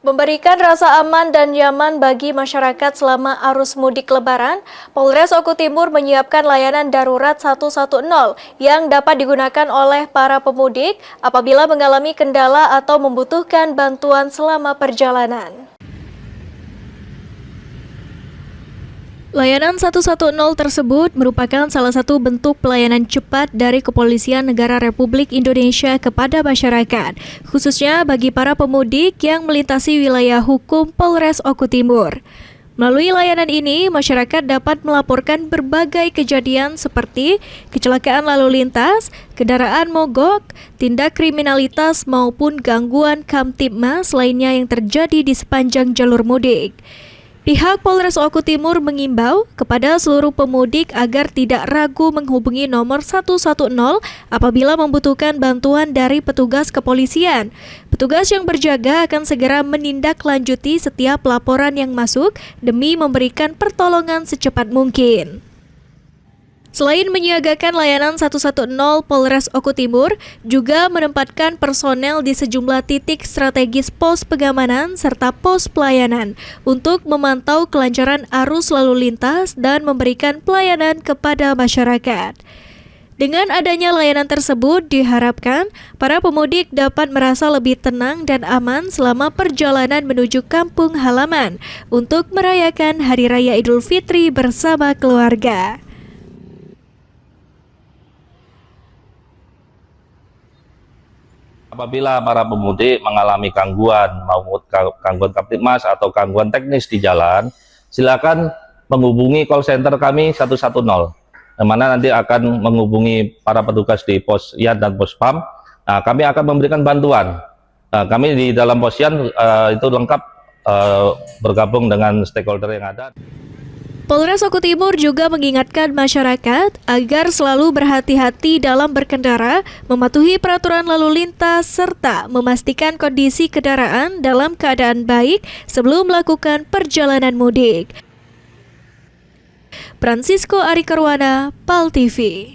Memberikan rasa aman dan nyaman bagi masyarakat selama arus mudik Lebaran, Polres Oku Timur menyiapkan layanan darurat 110 yang dapat digunakan oleh para pemudik apabila mengalami kendala atau membutuhkan bantuan selama perjalanan. Layanan 110 tersebut merupakan salah satu bentuk pelayanan cepat dari Kepolisian Negara Republik Indonesia kepada masyarakat, khususnya bagi para pemudik yang melintasi wilayah hukum Polres Oku Timur. Melalui layanan ini, masyarakat dapat melaporkan berbagai kejadian seperti kecelakaan lalu lintas, kendaraan mogok, tindak kriminalitas maupun gangguan Kamtibmas lainnya yang terjadi di sepanjang jalur mudik. Pihak Polres Oku Timur mengimbau kepada seluruh pemudik agar tidak ragu menghubungi nomor 110 apabila membutuhkan bantuan dari petugas kepolisian. Petugas yang berjaga akan segera menindaklanjuti setiap laporan yang masuk demi memberikan pertolongan secepat mungkin. Selain menyiagakan layanan 110, Polres Oku Timur juga menempatkan personel di sejumlah titik strategis pos pengamanan serta pos pelayanan untuk memantau kelancaran arus lalu lintas dan memberikan pelayanan kepada masyarakat. Dengan adanya layanan tersebut, diharapkan para pemudik dapat merasa lebih tenang dan aman selama perjalanan menuju kampung halaman untuk merayakan Hari Raya Idul Fitri bersama keluarga. Apabila para pemudik mengalami gangguan, maupun gangguan Kamtibmas atau gangguan teknis di jalan, silakan menghubungi call center kami 110, yang mana nanti akan menghubungi para petugas di pos Yan dan pos PAM. Nah, kami akan memberikan bantuan. Nah, kami di dalam pos Yan itu lengkap bergabung dengan stakeholder yang ada. Polres Oku Timur juga mengingatkan masyarakat agar selalu berhati-hati dalam berkendara, mematuhi peraturan lalu lintas, serta memastikan kondisi kendaraan dalam keadaan baik sebelum melakukan perjalanan mudik. Francisco Ari Karwana, PAL TV.